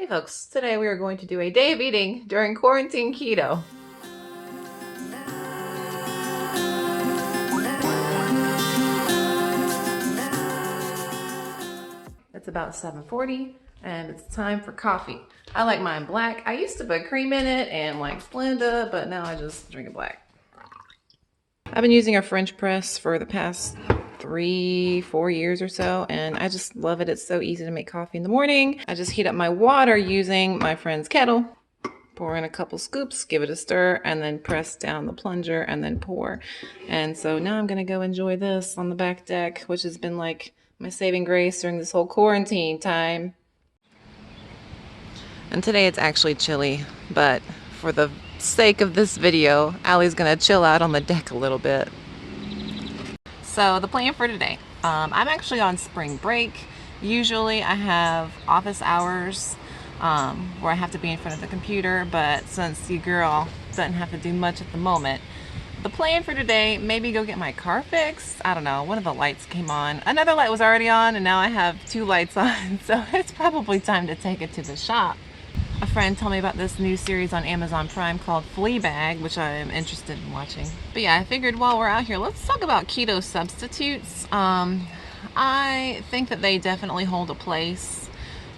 Hey folks, today we are going to do a day of eating during quarantine keto. It's about 7:40 and it's time for coffee. I like mine black. I used to put cream in it and like Splenda, but now I just drink it black. I've been using a French press for the past 3-4 years or so, and I just love it. It's so easy to make coffee in the morning. I just heat up my water using my friend's kettle. Pour in a couple scoops, give it a stir, and then press down the plunger and then pour. And so now I'm gonna go enjoy this on the back deck, which has been like my saving grace during this whole quarantine time. And today it's actually chilly, but for the sake of this video, Allie's gonna chill out on the deck a little bit. So the plan for today, I'm actually on spring break. Usually I have office hours where I have to be in front of the computer, but since your girl doesn't have to do much at the moment, the plan for today, maybe go get my car fixed. I don't know, one of the lights came on. Another light was already on and now I have 2 lights on, so it's probably time to take it to the shop. A friend told me about this new series on Amazon Prime called Fleabag, which I am interested in watching. But yeah, I figured while we're out here, let's talk about keto substitutes. I think that they definitely hold a place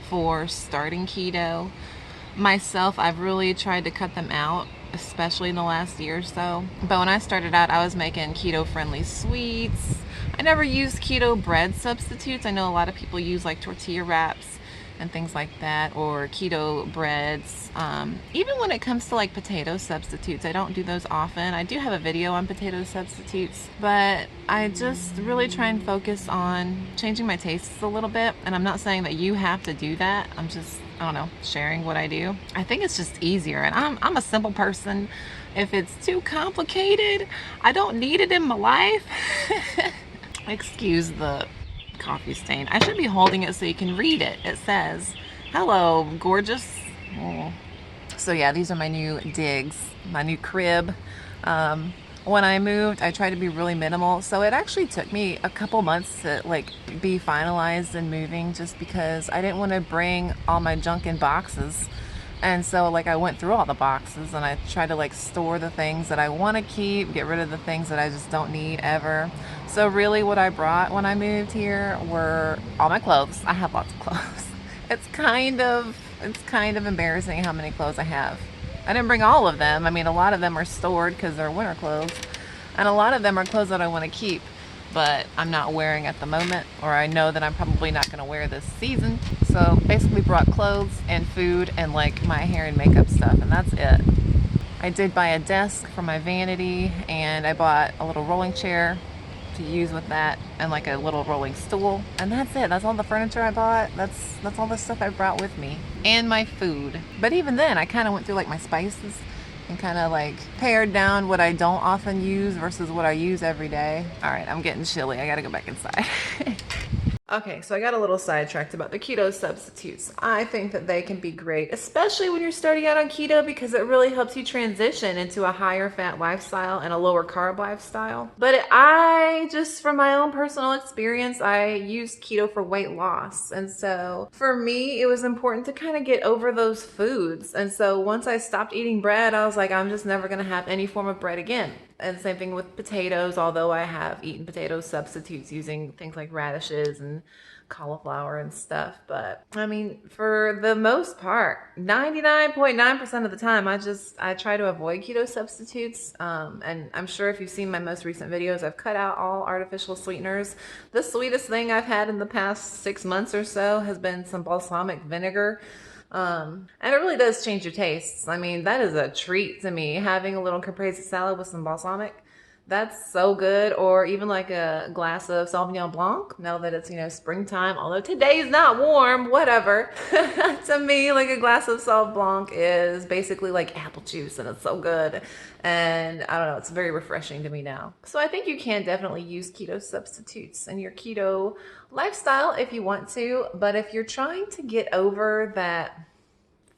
for starting keto. Myself, I've really tried to cut them out, especially in the last year or so. But when I started out, I was making keto-friendly sweets. I never used keto bread substitutes. I know a lot of people use like tortilla wraps and things like that, or keto breads. Even when it comes to like potato substitutes, I don't do those often. I do have a video on potato substitutes, but I just really try and focus on changing my tastes a little bit. And I'm not saying that you have to do that. I'm just, I don't know, sharing what I do. I think it's just easier, and I'm a simple person. If it's too complicated, I don't need it in my life. Excuse the coffee stain. I should be holding it so you can read it. It says, "Hello, gorgeous." Oh. So yeah, these are my new digs, my new crib. When I moved, I tried to be really minimal, so it actually took me a couple months to like be finalized and moving, just because I didn't want to bring all my junk in boxes. And so like I went through all the boxes and I tried to like store the things that I want to keep, get rid of the things that I just don't need ever. So really what I brought when I moved here were all my clothes. I have lots of clothes. It's kind of embarrassing how many clothes I have. I didn't bring all of them. I mean, a lot of them are stored because they're winter clothes, and a lot of them are clothes that I want to keep, but I'm not wearing at the moment, or I know that I'm probably not going to wear this season. So basically brought clothes and food and like my hair and makeup stuff, and that's it. I did buy a desk for my vanity, and I bought a little rolling chair to use with that, and like a little rolling stool, and that's it. That's all the furniture I bought. That's all the stuff I brought with me, and my food. But even then, I kind of went through like my spices and kind of like pared down what I don't often use versus what I use every day. All right, I'm getting chilly. I gotta go back inside. Okay, so I got a little sidetracked about the keto substitutes. I think that they can be great, especially when you're starting out on keto, because it really helps you transition into a higher fat lifestyle and a lower carb lifestyle. But I just, from my own personal experience, I used keto for weight loss. And so for me, it was important to kind of get over those foods. And so once I stopped eating bread, I was like, I'm just never gonna have any form of bread again. And same thing with potatoes, although I have eaten potato substitutes using things like radishes and cauliflower and stuff. But I mean, for the most part, 99.9% of the time, I try to avoid keto substitutes. And I'm sure if you've seen my most recent videos, I've cut out all artificial sweeteners. The sweetest thing I've had in the past 6 months or so has been some balsamic vinegar. And it really does change your tastes. I mean, that is a treat to me, having a little caprese salad with some balsamic. That's so good. Or even like a glass of Sauvignon Blanc, now that it's, springtime, although today's not warm, whatever. To me, like a glass of Sauv Blanc is basically like apple juice, and it's so good. And I don't know, it's very refreshing to me now. So I think you can definitely use keto substitutes in your keto lifestyle if you want to, but if you're trying to get over that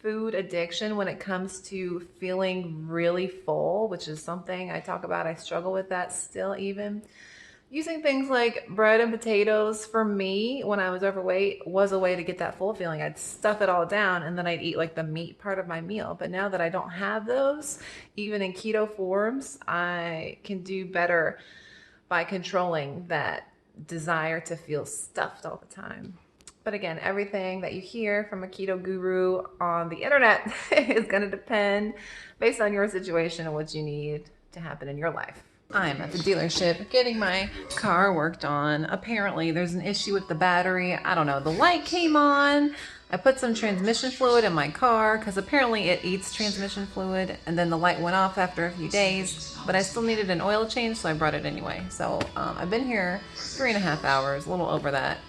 food addiction when it comes to feeling really full, which is something I talk about, I struggle with that still even, Using things like bread and potatoes for me when I was overweight was a way to get that full feeling. I'd stuff it all down and then I'd eat like the meat part of my meal. But now that I don't have those, even in keto forms, I can do better by controlling that desire to feel stuffed all the time. But again, everything that you hear from a keto guru on the internet is going to depend based on your situation and what you need to happen in your life. I'm at the dealership getting my car worked on. Apparently there's an issue with the battery. I don't know, the light came on. I put some transmission fluid in my car because apparently it eats transmission fluid, and then the light went off after a few days, but I still needed an oil change, so I brought it anyway. So I've been here 3.5 hours, a little over that.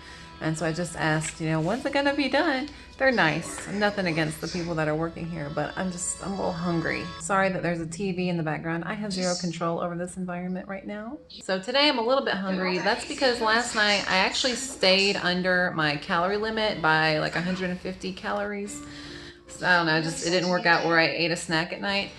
And so I just asked, when's it gonna be done? They're nice. Nothing against the people that are working here, but I'm a little hungry. Sorry that there's a TV in the background. I have zero control over this environment right now. So today I'm a little bit hungry. That's because last night I actually stayed under my calorie limit by like 150 calories. So I don't know, it didn't work out where I ate a snack at night.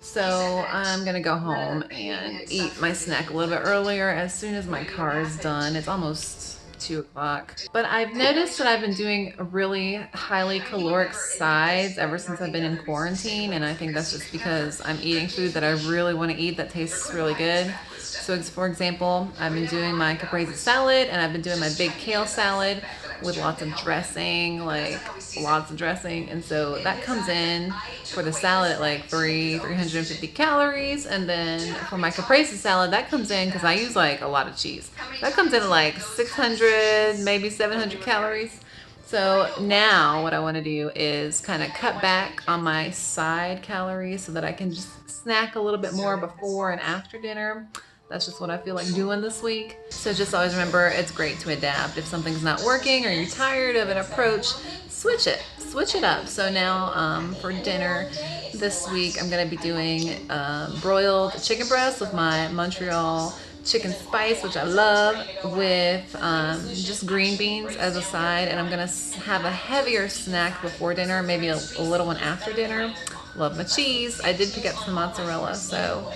So I'm gonna go home and eat my snack a little bit earlier as soon as my car is done. It's almost 2 o'clock. But I've noticed that I've been doing really highly caloric sides ever since I've been in quarantine, and I think that's just because I'm eating food that I really want to eat that tastes really good. So for example, I've been doing my caprese salad, and I've been doing my big kale salad with lots of dressing, and so that comes in for the salad at like 350 calories, and then for my caprese salad that comes in, because I use like a lot of cheese, that comes in at like 600 maybe 700 calories. So now what I want to do is kind of cut back on my side calories so that I can just snack a little bit more before and after dinner. That's just what I feel like doing this week. So just always remember, it's great to adapt. If something's not working or you're tired of an approach, switch it up. So now for dinner this week, I'm gonna be doing broiled chicken breast with my Montreal chicken spice, which I love, with just green beans as a side. And I'm gonna have a heavier snack before dinner, maybe a little one after dinner. Love my cheese. I did pick up some mozzarella, so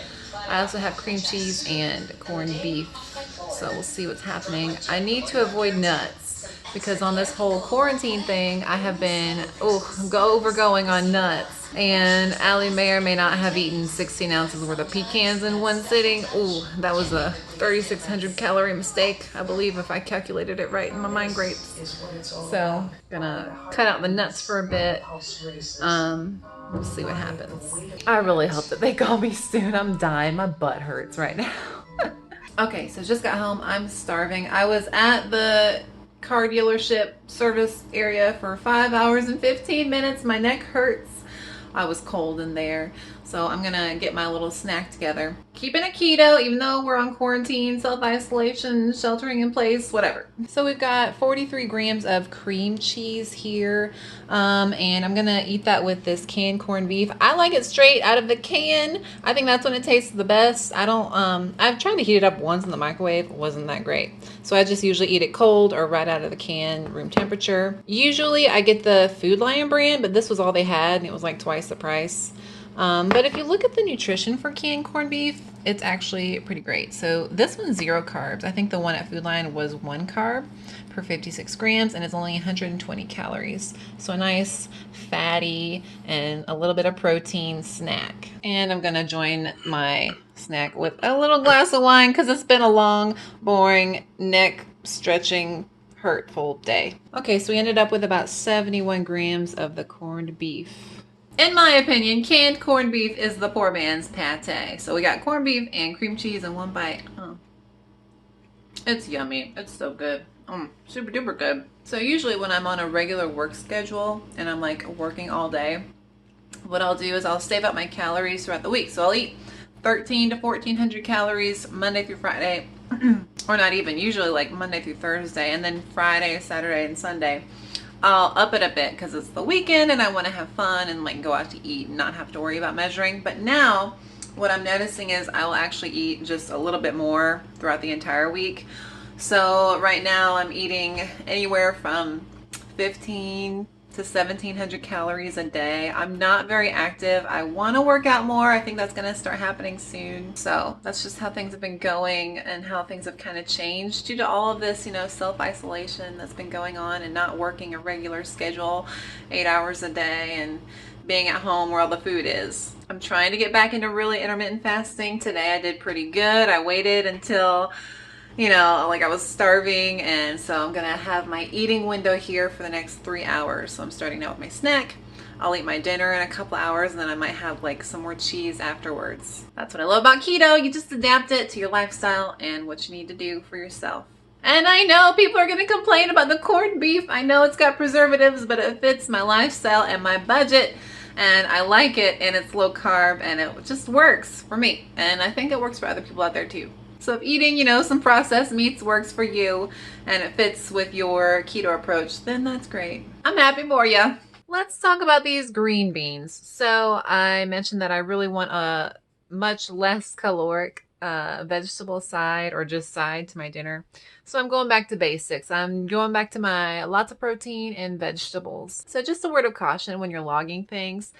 I also have cream cheese and corned beef, so we'll see what's happening. I need to avoid nuts because on this whole quarantine thing, I have been overgoing on nuts. And Allie may or may not have eaten 16 ounces worth of pecans in one sitting. Ooh, that was a 3,600 calorie mistake, I believe, if I calculated it right in my mind grapes. So, gonna cut out the nuts for a bit. We'll see what happens. I really hope that they call me soon. I'm dying. My butt hurts right now. Okay, so just got home. I'm starving. I was at the car dealership service area for 5 hours and 15 minutes. My neck hurts. I was cold in there. So I'm gonna get my little snack together. Keeping it keto, even though we're on quarantine, self-isolation, sheltering in place, whatever. So we've got 43 grams of cream cheese here. And I'm gonna eat that with this canned corned beef. I like it straight out of the can. I think that's when it tastes the best. I've tried to heat it up once in the microwave. It wasn't that great. So I just usually eat it cold or right out of the can, room temperature. Usually I get the Food Lion brand, but this was all they had and it was like twice the price. But if you look at the nutrition for canned corned beef, it's actually pretty great. So this one's 0 carbs. I think the one at Food Lion was 1 carb per 56 grams, and it's only 120 calories. So a nice fatty and a little bit of protein snack. And I'm gonna join my snack with a little glass of wine because it's been a long, boring, neck stretching, hurtful day. Okay, so we ended up with about 71 grams of the corned beef. In my opinion, canned corned beef is the poor man's pate. So we got corned beef and cream cheese in one bite. Oh, it's yummy. It's so good. Super duper good. So usually when I'm on a regular work schedule and I'm like working all day, what I'll do is I'll save up my calories throughout the week. So I'll eat 1,300 to 1,400 calories Monday through Friday, or not even, usually like Monday through Thursday, and then Friday, Saturday, and Sunday I'll up it a bit because it's the weekend and I want to have fun and like go out to eat and not have to worry about measuring. But now what I'm noticing is I will actually eat just a little bit more throughout the entire week. So right now I'm eating anywhere from 15 to 1,700 calories a day. I'm not very active. I want to work out more. I think that's going to start happening soon. So that's just how things have been going and how things have kind of changed due to all of this, you know, self-isolation that's been going on and not working a regular schedule, 8 hours a day, and being at home where all the food is. I'm trying to get back into really intermittent fasting. Today I did pretty good. I waited until, you know, like I was starving, and so I'm gonna have my eating window here for the next 3 hours. So I'm starting now with my snack. I'll eat my dinner in a couple hours, and then I might have like some more cheese afterwards. That's what I love about keto. You just adapt it to your lifestyle and what you need to do for yourself. And I know people are gonna complain about the corned beef. I know it's got preservatives, but it fits my lifestyle and my budget, and I like it, and it's low carb, and it just works for me. And I think it works for other people out there too. So if eating, you know, some processed meats works for you and it fits with your keto approach, then that's great. I'm happy for you. Let's talk about these green beans. So I mentioned that I really want a much less caloric vegetable side or just side to my dinner. So I'm going back to basics. I'm going back to my lots of protein and vegetables. So just a word of caution when you're logging things.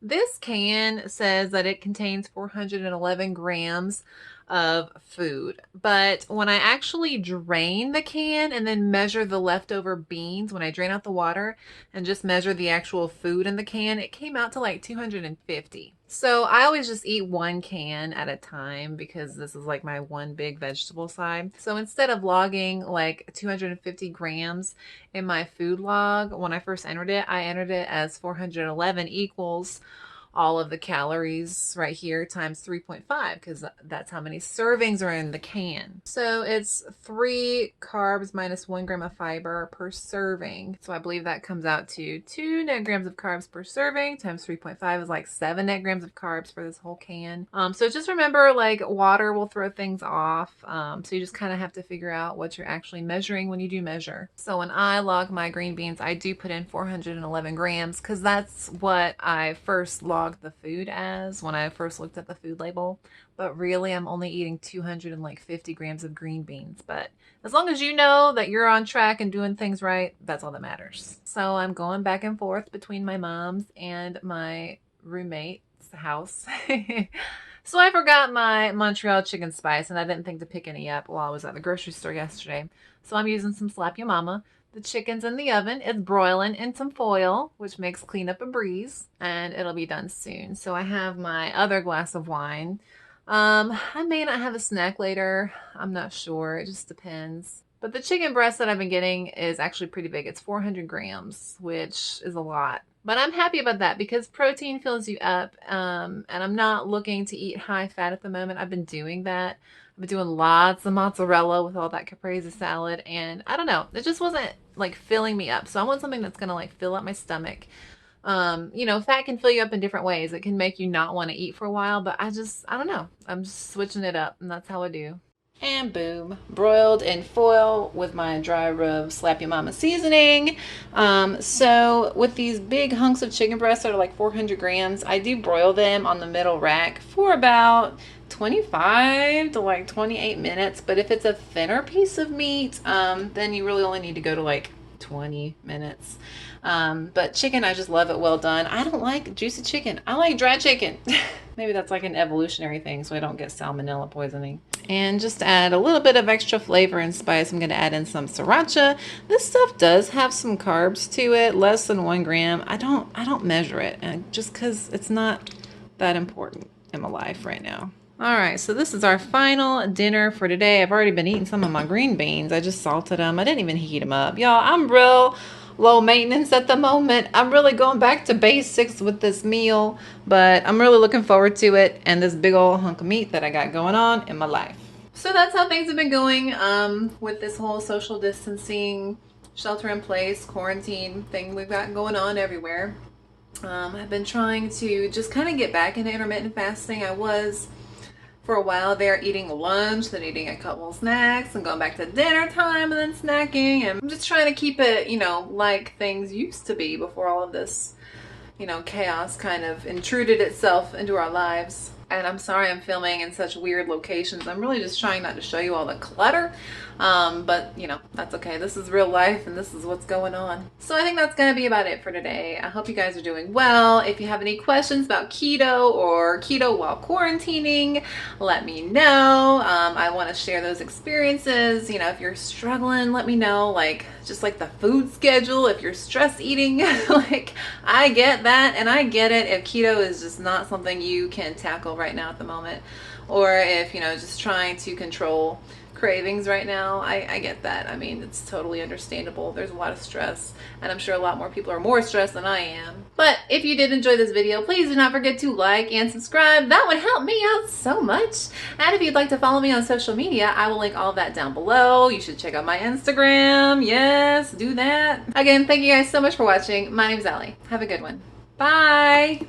This can says that it contains 411 grams of food. But when I actually drain the can and then measure the leftover beans, when I drain out the water and just measure the actual food in the can, it came out to like 250. So I always just eat one can at a time because this is like my one big vegetable side. So instead of logging like 250 grams in my food log, when I first entered it, I entered it as 411 equals all of the calories right here times 3.5 because that's how many servings are in the can. So it's 3 carbs minus 1 gram of fiber per serving. So I believe that comes out to 2 net grams of carbs per serving times 3.5 is like 7 net grams of carbs for this whole can. So just remember, like, water will throw things off. So you just kind of have to figure out what you're actually measuring when you do measure. So when I log my green beans, I do put in 411 grams because that's what I first logged the food as when I first looked at the food label, but really I'm only eating 250 grams of green beans. But as long as you know that you're on track and doing things right, that's all that matters. So I'm going back and forth between my mom's and my roommate's house. So I forgot my Montreal chicken spice, and I didn't think to pick any up while I was at the grocery store yesterday. So I'm using some Slap Your Mama. The chicken's in the oven. It's broiling in some foil, which makes cleanup a breeze, and it'll be done soon. So I have my other glass of wine. I may not have a snack later. I'm not sure. It just depends. But the chicken breast that I've been getting is actually pretty big. It's 400 grams, which is a lot. But I'm happy about that because protein fills you up, and I'm not looking to eat high fat at the moment. I've been doing that. I've been doing lots of mozzarella with all that caprese salad, and I don't know, it just wasn't like filling me up. So I want something that's gonna like fill up my stomach. You know, fat can fill you up in different ways. It can make you not want to eat for a while, but I don't know. I'm just switching it up, and that's how I do. And boom, broiled in foil with my dry rub Slap Your Mama seasoning. So with these big hunks of chicken breasts that are like 400 grams, I do broil them on the middle rack for about 25 to like 28 minutes. But if it's a thinner piece of meat, then you really only need to go to like 20 minutes. But chicken, I just love it well done. I don't like juicy chicken. I like dry chicken. Maybe that's like an evolutionary thing so I don't get salmonella poisoning. And just to add a little bit of extra flavor and spice, I'm going to add in some sriracha. This stuff does have some carbs to it, less than 1 gram. I don't measure it, and just because it's not that important in my life right now. All right, so this is our final dinner for today. I've already been eating some of my green beans. I just salted them. I didn't even heat them up. Y'all, I'm real low maintenance at the moment. I'm really going back to basics with this meal, but I'm really looking forward to it and this big old hunk of meat that I got going on in my life. So that's how things have been going with this whole social distancing, shelter in place, quarantine thing we've got going on everywhere. I've been trying to just kind of get back into intermittent fasting. I was for a while there eating lunch, then eating a couple snacks, and going back to dinner time and then snacking. And I'm just trying to keep it, you know, like things used to be before all of this, you know, chaos kind of intruded itself into our lives. And I'm sorry I'm filming in such weird locations. I'm really just trying not to show you all the clutter. But you know, that's okay. This is real life and this is what's going on. So I think that's going to be about it for today. I hope you guys are doing well. If you have any questions about keto or keto while quarantining, let me know. I want to share those experiences. You know, if you're struggling, let me know. Like, just like the food schedule, if you're stress eating, like, I get that and I get it if keto is just not something you can tackle right now at the moment, or if, you know, just trying to control cravings right now. I get that. I mean, it's totally understandable. There's a lot of stress, and I'm sure a lot more people are more stressed than I am. But if you did enjoy this video, please do not forget to like and subscribe. That would help me out so much. And if you'd like to follow me on social media, I will link all of that down below. You should check out my Instagram. Yes, do that. Again, thank you guys so much for watching. My name's Allie. Have a good one. Bye.